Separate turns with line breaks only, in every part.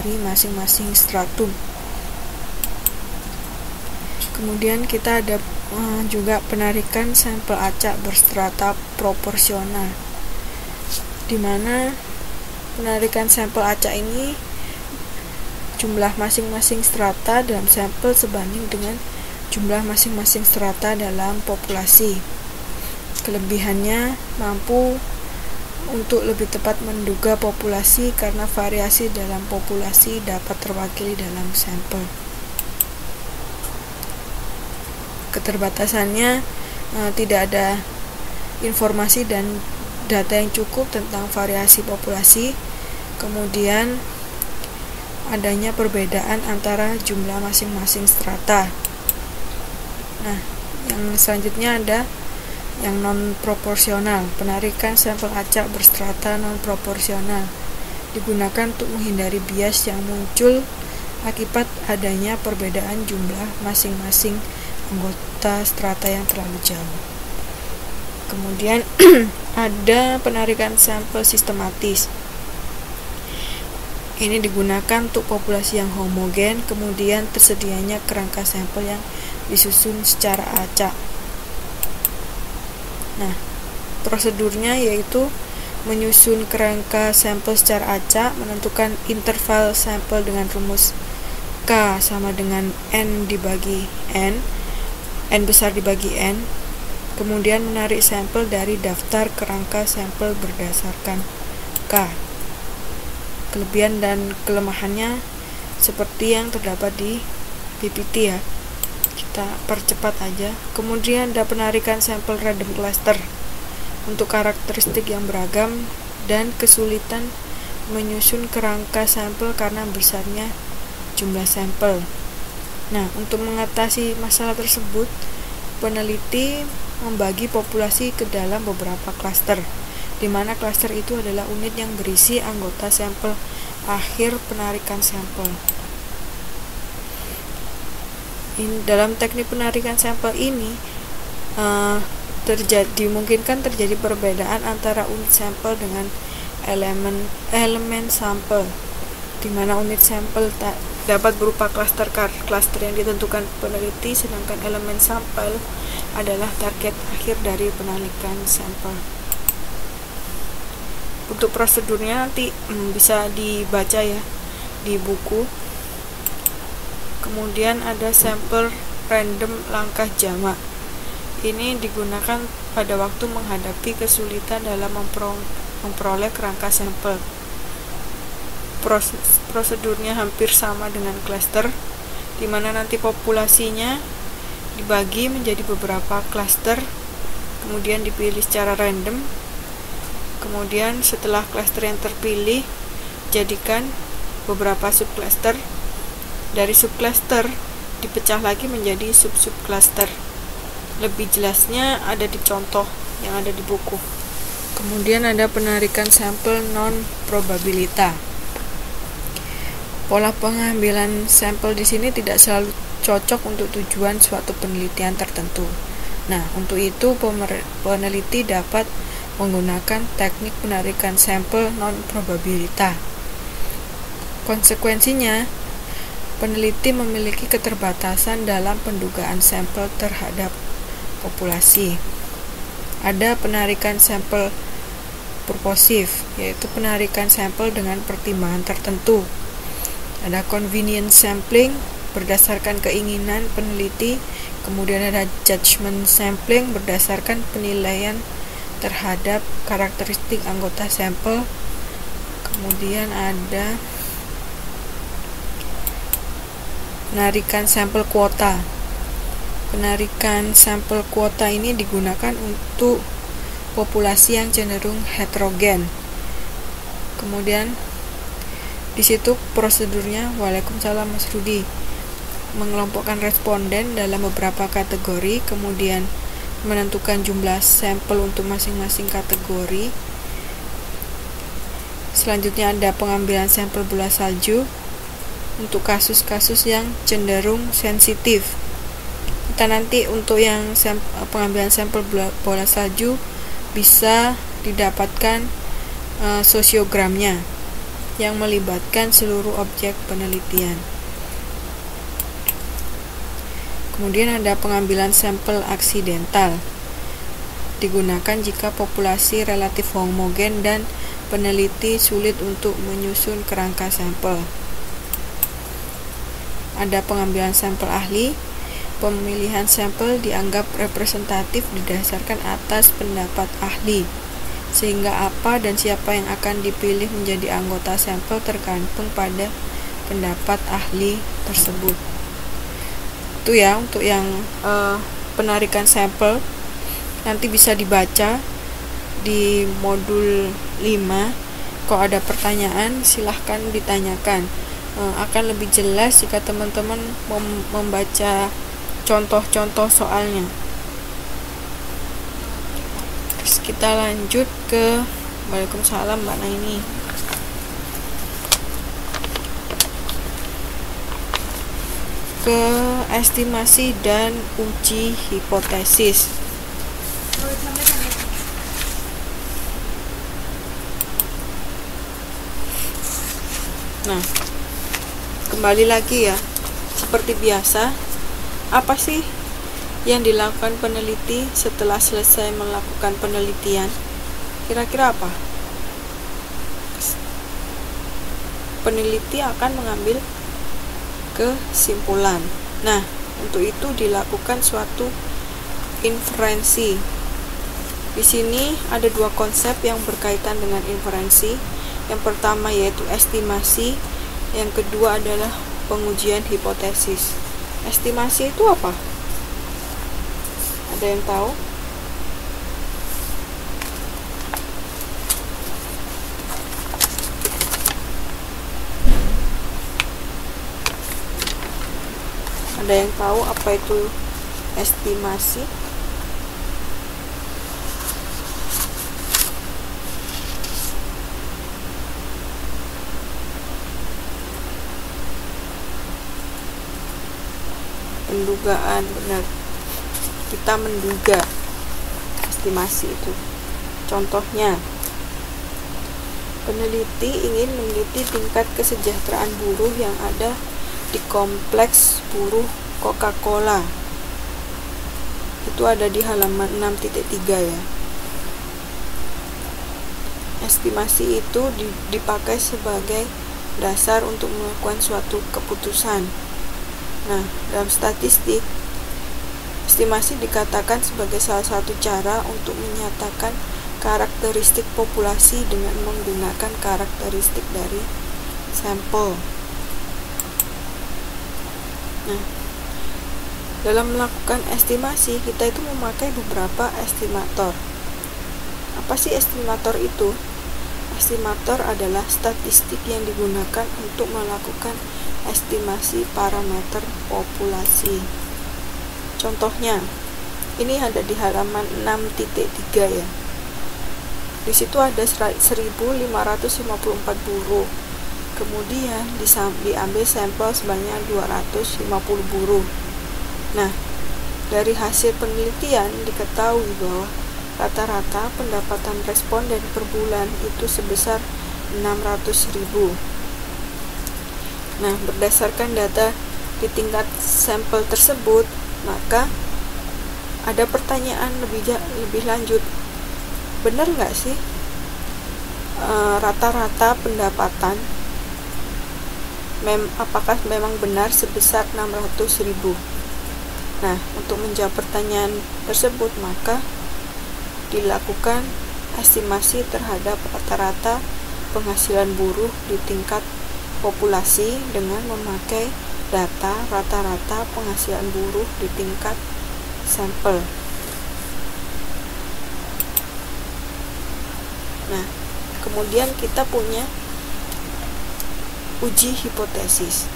dari masing-masing stratum. Kemudian kita ada juga penarikan sampel acak berstrata proporsional, di mana penarikan sampel acak ini jumlah masing-masing strata dalam sampel sebanding dengan jumlah masing-masing strata dalam populasi. Kelebihannya mampu untuk lebih tepat menduga populasi karena variasi dalam populasi dapat terwakili dalam sampel. Keterbatasannya tidak ada informasi dan data yang cukup tentang variasi populasi. Kemudian adanya perbedaan antara jumlah masing-masing strata. Nah, yang selanjutnya ada yang non-proporsional. Penarikan sampel acak berstrata non-proporsional digunakan untuk menghindari bias yang muncul akibat adanya perbedaan jumlah masing-masing anggota strata yang terlalu jauh. Kemudian ada penarikan sampel sistematis. Ini digunakan untuk populasi yang homogen, kemudian tersedianya kerangka sampel yang disusun secara acak. Nah, prosedurnya yaitu menyusun kerangka sampel secara acak, menentukan interval sampel dengan rumus K sama dengan N dibagi N besar dibagi N, kemudian menarik sampel dari daftar kerangka sampel berdasarkan K. Kelebihan dan kelemahannya seperti yang terdapat di PPT ya. Kita percepat aja. Kemudian ada penarikan sampel random cluster untuk karakteristik yang beragam dan kesulitan menyusun kerangka sampel karena besarnya jumlah sampel. Nah, untuk mengatasi masalah tersebut, peneliti membagi populasi ke dalam beberapa klaster, di mana klaster itu adalah unit yang berisi anggota sampel akhir penarikan sampel. Dalam teknik penarikan sampel ini dimungkinkan terjadi perbedaan antara unit sampel dengan elemen sampel, di mana unit sampel dapat berupa klaster yang ditentukan peneliti, sedangkan elemen sampel adalah target akhir dari penarikan sampel. Untuk prosedurnya nanti bisa dibaca ya di buku. Kemudian ada sampel random langkah jamak. Ini digunakan pada waktu menghadapi kesulitan dalam memperoleh kerangka sampel. Prosedurnya hampir sama dengan klaster, di mana nanti populasinya dibagi menjadi beberapa klaster, kemudian dipilih secara random. Kemudian setelah klaster yang terpilih, jadikan beberapa subklaster. Dari subklaster dipecah lagi menjadi sub-subklaster. Lebih jelasnya ada di contoh yang ada di buku. Kemudian ada penarikan sampel non-probabilita. Pola pengambilan sampel di sini tidak selalu cocok untuk tujuan suatu penelitian tertentu. Nah, untuk itu peneliti dapat menggunakan teknik penarikan sampel non-probabilita. Konsekuensinya, peneliti memiliki keterbatasan dalam pendugaan sampel terhadap populasi. Ada penarikan sampel purposif, yaitu penarikan sampel dengan pertimbangan tertentu. Ada convenience sampling berdasarkan keinginan peneliti, kemudian ada judgment sampling berdasarkan penilaian terhadap karakteristik anggota sampel. Kemudian ada penarikan sampel kuota. Penarikan sampel kuota ini digunakan untuk populasi yang cenderung heterogen. Kemudian di situ prosedurnya, Waalaikumsalam Mas Rudi, mengelompokkan responden dalam beberapa kategori, kemudian menentukan jumlah sampel untuk masing-masing kategori. Selanjutnya ada pengambilan sampel bola salju untuk kasus-kasus yang cenderung sensitif. Kita nanti untuk yang pengambilan sampel bola salju bisa didapatkan sosiogramnya. yang melibatkan seluruh objek penelitian. Kemudian ada pengambilan sampel aksidental. Digunakan jika populasi relatif homogen dan peneliti sulit untuk menyusun kerangka sampel. Ada pengambilan sampel ahli. Pemilihan sampel dianggap representatif didasarkan atas pendapat ahli, sehingga apa dan siapa yang akan dipilih menjadi anggota sampel tergantung pada pendapat ahli tersebut. Itu ya untuk yang penarikan sampel. Nanti bisa dibaca di modul 5. Kalau ada pertanyaan silahkan ditanyakan. Akan lebih jelas jika teman-teman membaca contoh-contoh soalnya. Terus kita lanjut ke Waalaikumsalam Mbak Naini. Ke estimasi dan uji hipotesis. Nah, kembali lagi ya, seperti biasa, apa sih yang dilakukan peneliti setelah selesai melakukan penelitian? Kira-kira apa? Peneliti akan mengambil kesimpulan. Nah, untuk itu dilakukan suatu inferensi. Di sini ada dua konsep yang berkaitan dengan inferensi. Yang pertama yaitu estimasi, yang kedua adalah pengujian hipotesis. Estimasi itu apa? Ada yang tahu? Ada yang tahu apa itu estimasi? Pendugaan, benar, kita menduga. Estimasi itu contohnya, peneliti ingin meneliti tingkat kesejahteraan buruh yang ada di kompleks buruh Coca-Cola. Itu ada di halaman 6.3 ya. Estimasi itu dipakai sebagai dasar untuk melakukan suatu keputusan. Nah, dalam statistik, estimasi dikatakan sebagai salah satu cara untuk menyatakan karakteristik populasi dengan menggunakan karakteristik dari sampel. Nah, dalam melakukan estimasi, kita itu memakai beberapa estimator. Apa sih estimator itu? Estimator adalah statistik yang digunakan untuk melakukan estimasi parameter populasi. Contohnya, ini ada di halaman 6.3 ya. Di situ ada 1.554 buruh. Kemudian diambil sampel sebanyak 250 buruh. Nah, dari hasil penelitian diketahui bahwa rata-rata pendapatan responden per bulan itu sebesar 600.000. Nah, berdasarkan data di tingkat sampel tersebut, maka ada pertanyaan lebih lanjut. Benar nggak sih rata-rata pendapatan apakah memang benar sebesar 600.000? Nah, untuk menjawab pertanyaan tersebut, maka dilakukan estimasi terhadap rata-rata penghasilan buruh di tingkat populasi dengan memakai data rata-rata penghasilan buruh di tingkat sampel. Nah, kemudian kita punya uji hipotesis.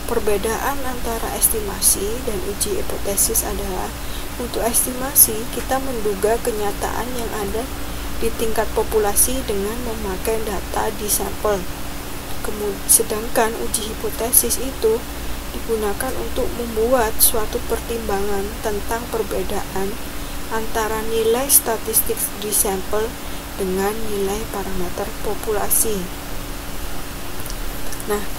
Perbedaan antara estimasi dan uji hipotesis adalah untuk estimasi kita menduga kenyataan yang ada di tingkat populasi dengan memakai data di sampel. Sedangkan uji hipotesis itu digunakan untuk membuat suatu pertimbangan tentang perbedaan antara nilai statistik di sampel dengan nilai parameter populasi. Nah,